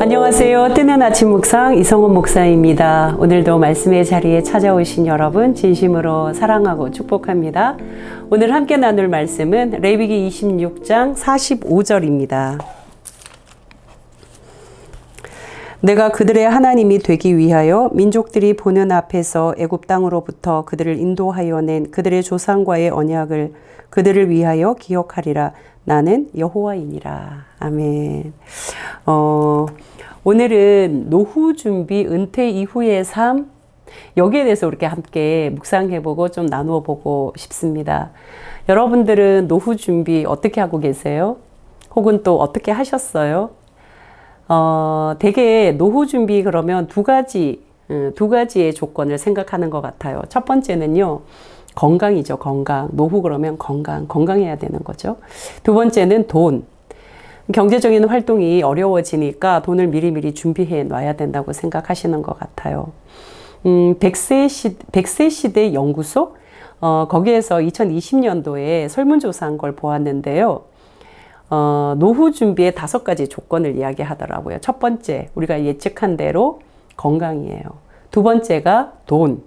안녕하세요. 뜨는 아침 묵상 이성훈 목사입니다. 오늘도 말씀의 자리에 찾아오신 여러분 진심으로 사랑하고 축복합니다. 오늘 함께 나눌 말씀은 레위기 26장 45절입니다. 내가 그들의 하나님이 되기 위하여 민족들이 보는 앞에서 애굽 땅으로부터 그들을 인도하여 낸 그들의 조상과의 언약을 그들을 위하여 기억하리라. 나는 여호와이니라. 아멘. 오늘은 노후 준비, 은퇴 이후의 삶, 여기에 대해서 이렇게 함께 묵상해보고 좀 나누어보고 싶습니다. 여러분들은 노후 준비 어떻게 하고 계세요? 혹은 또 어떻게 하셨어요? 되게 노후 준비 그러면 두 가지의 조건을 생각하는 것 같아요. 첫 번째는요, 건강이죠, 건강. 노후 그러면 건강해야 되는 거죠. 두 번째는 돈. 경제적인 활동이 어려워지니까 돈을 미리미리 준비해 놔야 된다고 생각하시는 것 같아요. 100세 시대 연구소? 거기에서 2020년도에 설문조사한 걸 보았는데요. 노후 준비의 5가지 조건을 이야기하더라고요. 첫 번째, 우리가 예측한 대로 건강이에요. 두 번째가 돈.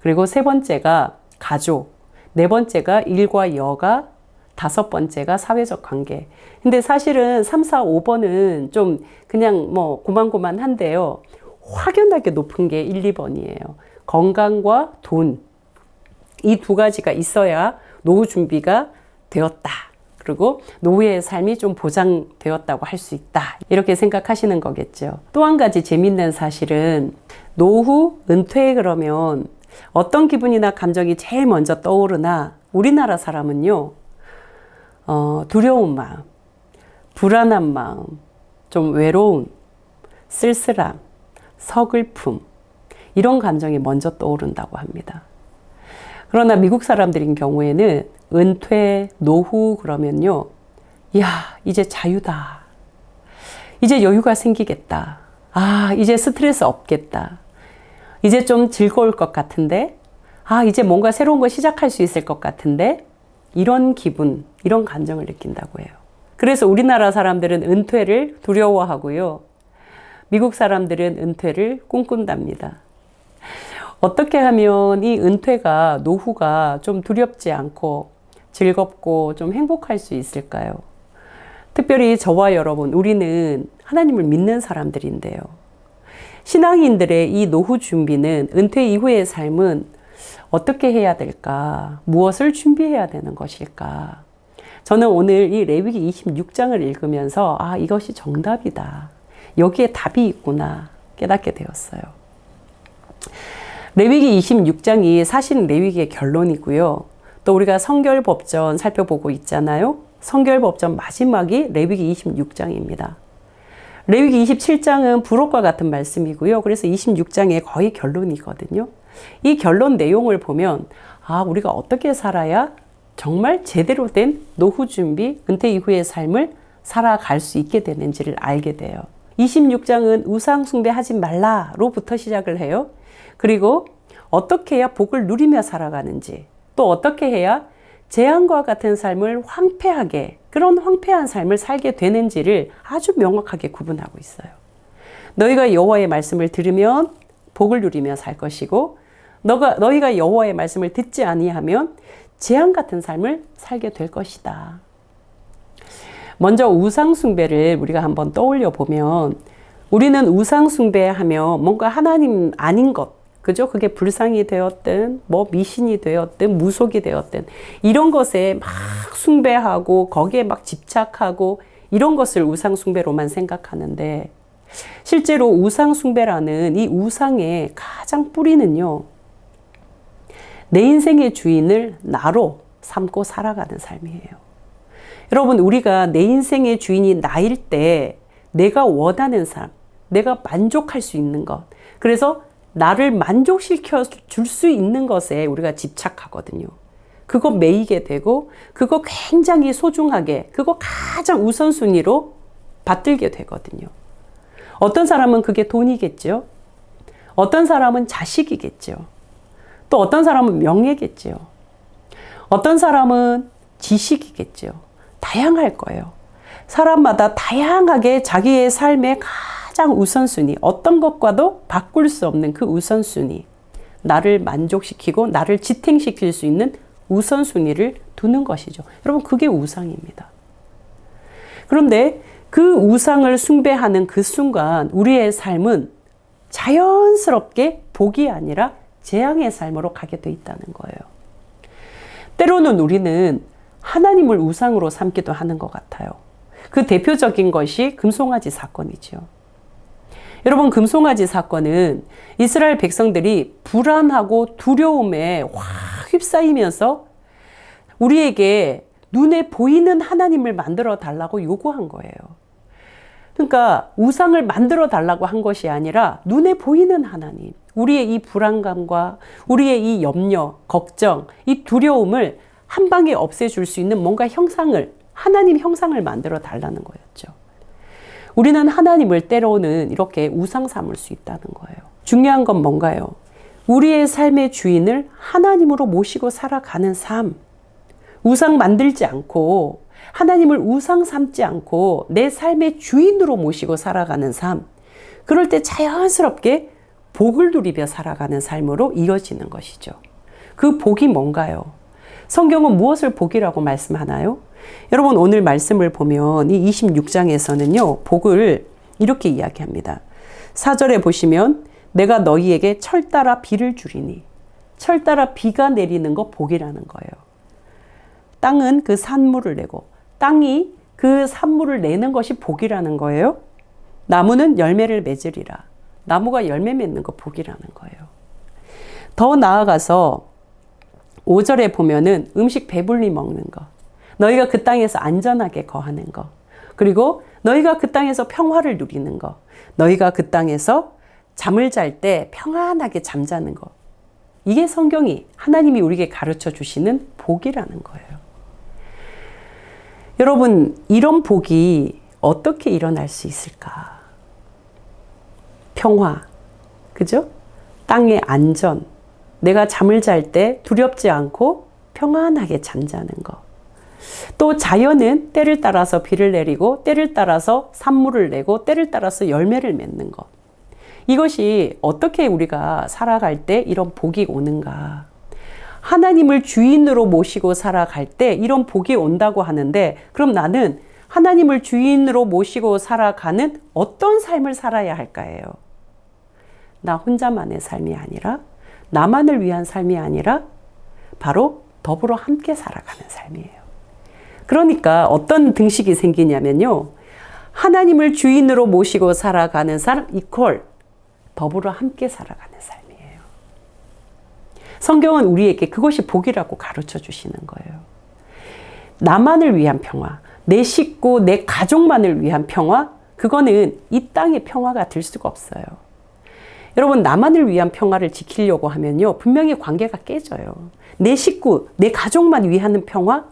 그리고 세 번째가 가족. 네 번째가 일과 여가. 5번째가 사회적 관계. 근데 사실은 3, 4, 5번은 좀 그냥 뭐 고만고만한데요. 확연하게 높은 게 1, 2번이에요. 건강과 돈. 이 두 가지가 있어야 노후 준비가 되었다. 그리고 노후의 삶이 좀 보장되었다고 할 수 있다. 이렇게 생각하시는 거겠죠. 또 한 가지 재밌는 사실은 노후, 은퇴 그러면 어떤 기분이나 감정이 제일 먼저 떠오르나 우리나라 사람은요. 두려운 마음, 불안한 마음, 좀 외로움, 쓸쓸함, 서글픔 이런 감정이 먼저 떠오른다고 합니다. 그러나 미국 사람들인 경우에는 은퇴, 노후 그러면요. 야, 이제 자유다. 이제 여유가 생기겠다. 아, 이제 스트레스 없겠다. 이제 좀 즐거울 것 같은데. 아, 이제 뭔가 새로운 거 시작할 수 있을 것 같은데. 이런 기분, 이런 감정을 느낀다고 해요. 그래서 우리나라 사람들은 은퇴를 두려워하고요. 미국 사람들은 은퇴를 꿈꾼답니다. 어떻게 하면 이 은퇴가, 노후가 좀 두렵지 않고 즐겁고 좀 행복할 수 있을까요? 특별히 저와 여러분, 우리는 하나님을 믿는 사람들인데요. 신앙인들의 이 노후 준비는, 은퇴 이후의 삶은 어떻게 해야 될까? 무엇을 준비해야 되는 것일까? 저는 오늘 이 레위기 26장을 읽으면서 아, 이것이 정답이다. 여기에 답이 있구나 깨닫게 되었어요. 레위기 26장이 사실 레위기의 결론이고요. 또 우리가 성결법전 살펴보고 있잖아요. 성결법전 마지막이 레위기 26장입니다. 레위기 27장은 부록과 같은 말씀이고요. 그래서 26장의 거의 결론이거든요. 이 결론 내용을 보면 아, 우리가 어떻게 살아야 정말 제대로 된 노후 준비, 은퇴 이후의 삶을 살아갈 수 있게 되는지를 알게 돼요. 26장은 우상 숭배하지 말라로부터 시작을 해요. 그리고 어떻게 해야 복을 누리며 살아가는지, 또 어떻게 해야 재앙과 같은 삶을 황폐하게, 그런 황폐한 삶을 살게 되는지를 아주 명확하게 구분하고 있어요. 너희가 여호와의 말씀을 들으면 복을 누리며 살 것이고 너희가 여호와의 말씀을 듣지 아니하면 재앙 같은 삶을 살게 될 것이다. 먼저 우상 숭배를 우리가 한번 떠올려 보면 우리는 우상 숭배하면 뭔가 하나님 아닌 것, 그죠? 그게 불상이 되었든 뭐 미신이 되었든 무속이 되었든 이런 것에 막 숭배하고 거기에 막 집착하고 이런 것을 우상 숭배로만 생각하는데 실제로 우상 숭배라는 이 우상의 가장 뿌리는요. 내 인생의 주인을 나로 삼고 살아가는 삶이에요. 여러분, 우리가 내 인생의 주인이 나일 때 내가 원하는 삶, 내가 만족할 수 있는 것, 그래서 나를 만족시켜 줄 수 있는 것에 우리가 집착하거든요. 그거 매이게 되고 그거 굉장히 소중하게, 그거 가장 우선순위로 받들게 되거든요. 어떤 사람은 그게 돈이겠죠. 어떤 사람은 자식이겠죠. 또 어떤 사람은 명예겠죠. 어떤 사람은 지식이겠죠. 다양할 거예요. 사람마다 다양하게 자기의 삶에 가장 우선순위, 어떤 것과도 바꿀 수 없는 그 우선순위, 나를 만족시키고 나를 지탱시킬 수 있는 우선순위를 두는 것이죠. 여러분, 그게 우상입니다. 그런데 그 우상을 숭배하는 그 순간 우리의 삶은 자연스럽게 복이 아니라 재앙의 삶으로 가게 돼 있다는 거예요. 때로는 우리는 하나님을 우상으로 삼기도 하는 것 같아요. 그 대표적인 것이 금송아지 사건이죠. 여러분, 금송아지 사건은 이스라엘 백성들이 불안하고 두려움에 확 휩싸이면서 우리에게 눈에 보이는 하나님을 만들어 달라고 요구한 거예요. 그러니까 우상을 만들어 달라고 한 것이 아니라 눈에 보이는 하나님, 우리의 이 불안감과 우리의 이 염려, 걱정, 이 두려움을 한 방에 없애줄 수 있는 뭔가 형상을, 하나님 형상을 만들어 달라는 거였죠. 우리는 하나님을 때로는 이렇게 우상 삼을 수 있다는 거예요. 중요한 건 뭔가요? 우리의 삶의 주인을 하나님으로 모시고 살아가는 삶. 우상 만들지 않고 하나님을 우상 삼지 않고 내 삶의 주인으로 모시고 살아가는 삶. 그럴 때 자연스럽게 복을 누리며 살아가는 삶으로 이어지는 것이죠. 그 복이 뭔가요? 성경은 무엇을 복이라고 말씀하나요? 여러분, 오늘 말씀을 보면 이 26장에서는요, 복을 이렇게 이야기합니다. 4절에 보시면 내가 너희에게 철 따라 비를 주리니, 철 따라 비가 내리는 거 복이라는 거예요. 땅은 그 산물을 내고 땅이 그 산물을 내는 것이 복이라는 거예요. 나무는 열매를 맺으리라. 나무가 열매 맺는 거 복이라는 거예요. 더 나아가서 5절에 보면은 음식 배불리 먹는 거, 너희가 그 땅에서 안전하게 거하는 거, 그리고 너희가 그 땅에서 평화를 누리는 거, 너희가 그 땅에서 잠을 잘 때 평안하게 잠자는 거. 이게 성경이, 하나님이 우리에게 가르쳐 주시는 복이라는 거예요. 여러분, 이런 복이 어떻게 일어날 수 있을까? 평화, 그죠? 땅의 안전, 내가 잠을 잘 때 두렵지 않고 평안하게 잠자는 거. 또 자연은 때를 따라서 비를 내리고 때를 따라서 산물을 내고 때를 따라서 열매를 맺는 것. 이것이 어떻게 우리가 살아갈 때 이런 복이 오는가? 하나님을 주인으로 모시고 살아갈 때 이런 복이 온다고 하는데, 그럼 나는 하나님을 주인으로 모시고 살아가는 어떤 삶을 살아야 할까요? 나 혼자만의 삶이 아니라, 나만을 위한 삶이 아니라 바로 더불어 함께 살아가는 삶이에요. 그러니까 어떤 등식이 생기냐면요, 하나님을 주인으로 모시고 살아가는 사람 이퀄 더불어 함께 살아가는 삶이에요. 성경은 우리에게 그것이 복이라고 가르쳐 주시는 거예요. 나만을 위한 평화, 내 식구, 내 가족만을 위한 평화, 그거는 이 땅의 평화가 될 수가 없어요. 여러분, 나만을 위한 평화를 지키려고 하면요, 분명히 관계가 깨져요. 내 식구, 내 가족만 위하는 평화,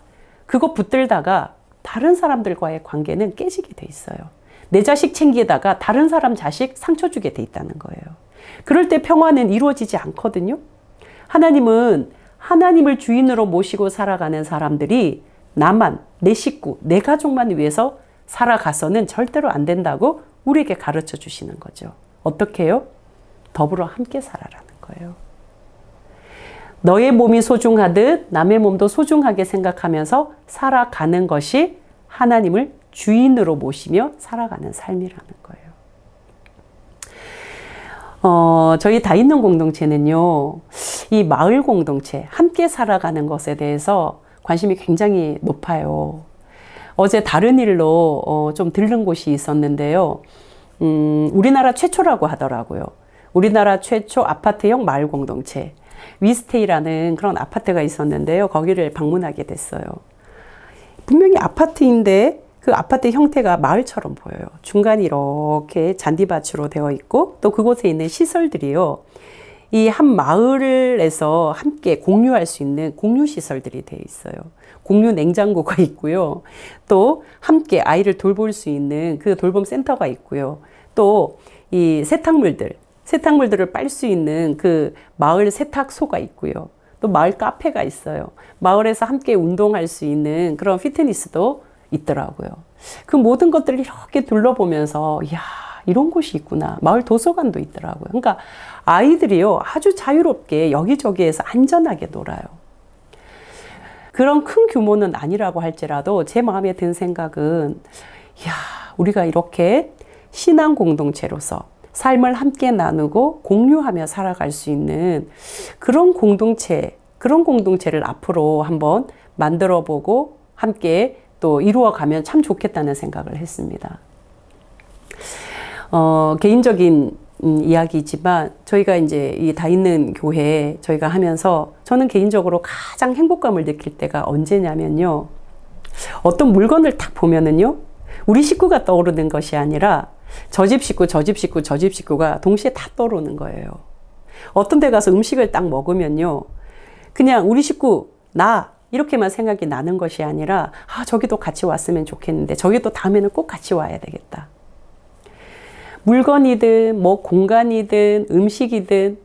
그거 붙들다가 다른 사람들과의 관계는 깨지게 돼 있어요. 내 자식 챙기다가 다른 사람 자식 상처 주게 돼 있다는 거예요. 그럴 때 평화는 이루어지지 않거든요. 하나님은 하나님을 주인으로 모시고 살아가는 사람들이 나만, 내 식구, 내 가족만 위해서 살아가서는 절대로 안 된다고 우리에게 가르쳐 주시는 거죠. 어떻게 해요? 더불어 함께 살아라는 거예요. 너의 몸이 소중하듯 남의 몸도 소중하게 생각하면서 살아가는 것이 하나님을 주인으로 모시며 살아가는 삶이라는 거예요. 저희 다있는 공동체는요, 이 마을 공동체, 함께 살아가는 것에 대해서 관심이 굉장히 높아요. 어제 다른 일로 좀 들른 곳이 있었는데요. 우리나라 최초라고 하더라고요. 우리나라 최초 아파트형 마을 공동체, 위스테이라는 그런 아파트가 있었는데요. 거기를 방문하게 됐어요. 분명히 아파트인데 그 아파트 형태가 마을처럼 보여요. 중간이 이렇게 잔디밭으로 되어 있고, 또 그곳에 있는 시설들이요, 이 한 마을에서 함께 공유할 수 있는 공유 시설들이 되어 있어요. 공유 냉장고가 있고요. 또 함께 아이를 돌볼 수 있는 그 돌봄 센터가 있고요. 또 이 세탁물들을 빨 수 있는 그 마을 세탁소가 있고요. 또 마을 카페가 있어요. 마을에서 함께 운동할 수 있는 그런 피트니스도 있더라고요. 그 모든 것들을 이렇게 둘러보면서, 이야, 이런 곳이 있구나. 마을 도서관도 있더라고요. 그러니까 아이들이요, 아주 자유롭게 여기저기에서 안전하게 놀아요. 그런 큰 규모는 아니라고 할지라도 제 마음에 든 생각은, 이야, 우리가 이렇게 신앙 공동체로서 삶을 함께 나누고 공유하며 살아갈 수 있는 그런 공동체를 앞으로 한번 만들어 보고 함께 또 이루어가면 참 좋겠다는 생각을 했습니다. 개인적인 이야기지만 저희가 이제 이 다 있는 교회 저희가 하면서 저는 개인적으로 가장 행복감을 느낄 때가 언제냐면요. 어떤 물건을 딱 보면은요. 우리 식구가 떠오르는 것이 아니라 저 집 식구, 저 집 식구, 저 집 식구가 동시에 다 떠오르는 거예요. 어떤 데 가서 음식을 딱 먹으면요. 그냥 우리 식구, 나 이렇게만 생각이 나는 것이 아니라 저기도 같이 왔으면 좋겠는데 저기도 다음에는 꼭 같이 와야 되겠다. 물건이든 뭐 공간이든 음식이든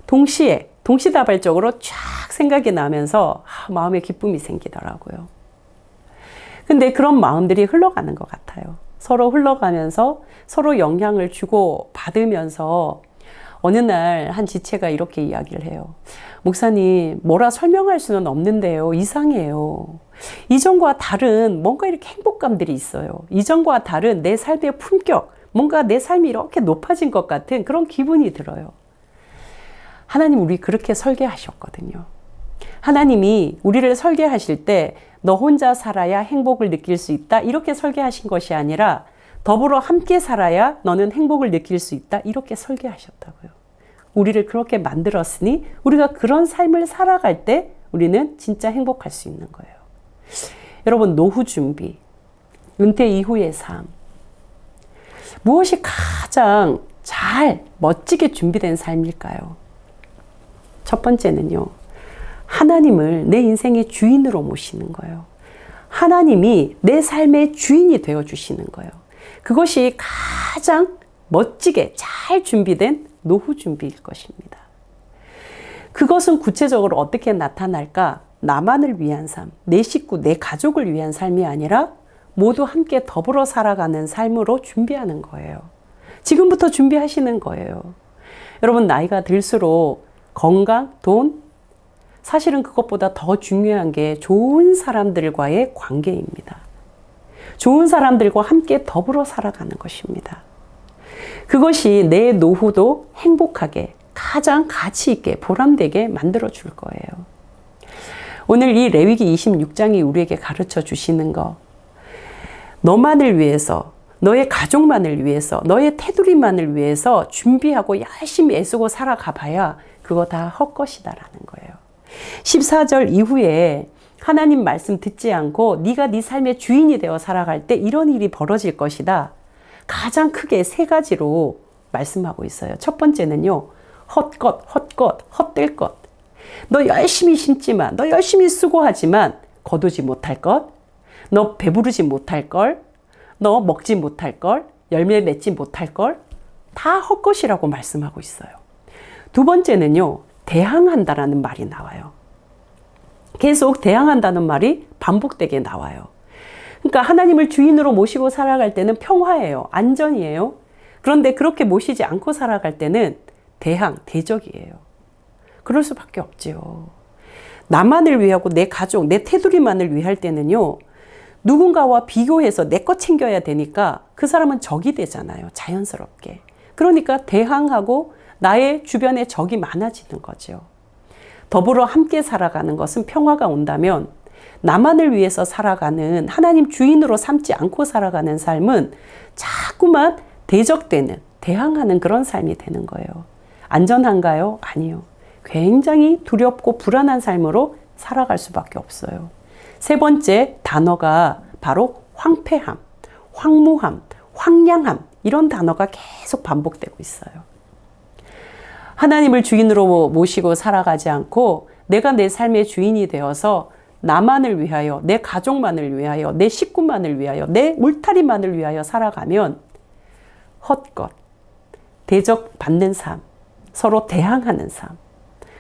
동시에 동시다발적으로 쫙 생각이 나면서 마음에 기쁨이 생기더라고요. 근데 그런 마음들이 흘러가는 것 같아요. 서로 흘러가면서 서로 영향을 주고 받으면서 어느 날 한 지체가 이렇게 이야기를 해요. 목사님, 뭐라 설명할 수는 없는데요. 이상해요. 이전과 다른 뭔가 이렇게 행복감들이 있어요. 이전과 다른 내 삶의 품격, 뭔가 내 삶이 이렇게 높아진 것 같은 그런 기분이 들어요. 하나님 우리 그렇게 설계하셨거든요. 하나님이 우리를 설계하실 때 너 혼자 살아야 행복을 느낄 수 있다 이렇게 설계하신 것이 아니라 더불어 함께 살아야 너는 행복을 느낄 수 있다 이렇게 설계하셨다고요. 우리를 그렇게 만들었으니 우리가 그런 삶을 살아갈 때 우리는 진짜 행복할 수 있는 거예요. 여러분, 노후 준비, 은퇴 이후의 삶, 무엇이 가장 잘 멋지게 준비된 삶일까요? 첫 번째는요, 하나님을 내 인생의 주인으로 모시는 거예요. 하나님이 내 삶의 주인이 되어주시는 거예요. 그것이 가장 멋지게 잘 준비된 노후 준비일 것입니다. 그것은 구체적으로 어떻게 나타날까? 나만을 위한 삶, 내 식구, 내 가족을 위한 삶이 아니라 모두 함께 더불어 살아가는 삶으로 준비하는 거예요. 지금부터 준비하시는 거예요. 여러분, 나이가 들수록 건강, 돈, 사실은 그것보다 더 중요한 게 좋은 사람들과의 관계입니다. 좋은 사람들과 함께 더불어 살아가는 것입니다. 그것이 내 노후도 행복하게, 가장 가치 있게, 보람되게 만들어 줄 거예요. 오늘 이 레위기 26장이 우리에게 가르쳐 주시는 거, 너만을 위해서, 너의 가족만을 위해서, 너의 테두리만을 위해서 준비하고 열심히 애쓰고 살아가 봐야 그거 다 헛것이다라는 거예요. 14절 이후에 하나님 말씀 듣지 않고 네가 네 삶의 주인이 되어 살아갈 때 이런 일이 벌어질 것이다. 가장 크게 세 가지로 말씀하고 있어요. 첫 번째는요. 헛것, 헛될 것. 너 열심히 심지만, 너 열심히 수고하지만 거두지 못할 것, 너 배부르지 못할 걸, 너 먹지 못할 걸, 열매 맺지 못할 걸, 다 헛것이라고 말씀하고 있어요. 두 번째는요. 대항한다라는 말이 나와요. 계속 대항한다는 말이 반복되게 나와요. 그러니까 하나님을 주인으로 모시고 살아갈 때는 평화예요. 안전이에요. 그런데 그렇게 모시지 않고 살아갈 때는 대적이에요. 그럴 수밖에 없지요. 나만을 위하고 내 가족, 내 테두리만을 위할 때는요. 누군가와 비교해서 내 것 챙겨야 되니까 그 사람은 적이 되잖아요. 자연스럽게. 그러니까 대항하고 나의 주변에 적이 많아지는 거죠. 더불어 함께 살아가는 것은 평화가 온다면 나만을 위해서 살아가는 하나님 주인으로 삼지 않고 살아가는 삶은 자꾸만 대적되는, 대항하는 그런 삶이 되는 거예요. 안전한가요? 아니요. 굉장히 두렵고 불안한 삶으로 살아갈 수밖에 없어요. 세 번째 단어가 바로 황폐함, 황무함, 황량함 이런 단어가 계속 반복되고 있어요. 하나님을 주인으로 모시고 살아가지 않고 내가 내 삶의 주인이 되어서 나만을 위하여, 내 가족만을 위하여, 내 식구만을 위하여, 내 울타리만을 위하여 살아가면 헛것, 대적받는 삶, 서로 대항하는 삶,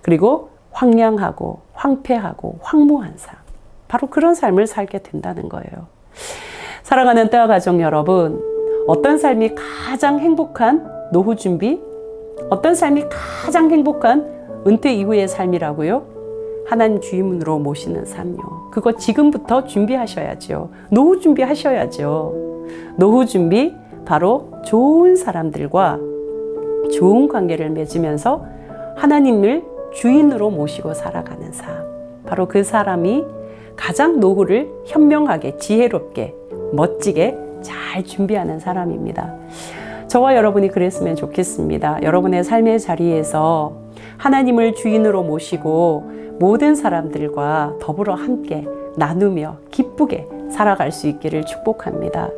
그리고 황량하고 황폐하고 황무한 삶, 바로 그런 삶을 살게 된다는 거예요. 사랑하는 따가족 여러분, 어떤 삶이 가장 행복한 노후 준비? 어떤 삶이 가장 행복한 은퇴 이후의 삶이라고요? 하나님 주임으로 모시는 삶요. 그거 지금부터 준비하셔야죠. 노후 준비하셔야죠. 노후 준비, 바로 좋은 사람들과 좋은 관계를 맺으면서 하나님을 주인으로 모시고 살아가는 삶. 바로 그 사람이 가장 노후를 현명하게, 지혜롭게, 멋지게 잘 준비하는 사람입니다. 저와 여러분이 그랬으면 좋겠습니다. 여러분의 삶의 자리에서 하나님을 주인으로 모시고 모든 사람들과 더불어 함께 나누며 기쁘게 살아갈 수 있기를 축복합니다.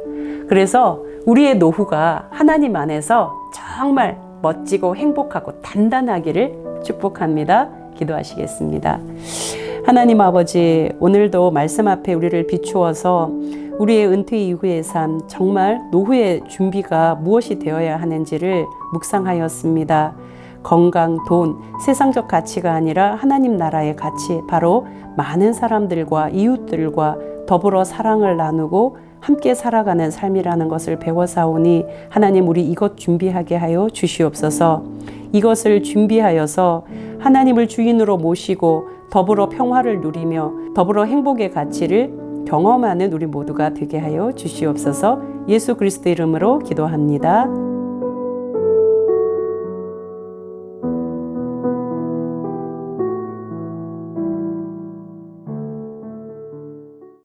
그래서 우리의 노후가 하나님 안에서 정말 멋지고 행복하고 단단하기를 축복합니다. 기도하시겠습니다. 하나님 아버지, 오늘도 말씀 앞에 우리를 비추어서 우리의 은퇴 이후의 삶, 정말 노후의 준비가 무엇이 되어야 하는지를 묵상하였습니다. 건강, 돈, 세상적 가치가 아니라 하나님 나라의 가치, 바로 많은 사람들과 이웃들과 더불어 사랑을 나누고 함께 살아가는 삶이라는 것을 배워사오니 하나님, 우리 이것 준비하게 하여 주시옵소서. 이것을 준비하여서 하나님을 주인으로 모시고 더불어 평화를 누리며 더불어 행복의 가치를 경험하는 우리 모두가 되게 하여 주시옵소서. 예수 그리스도 이름으로 기도합니다.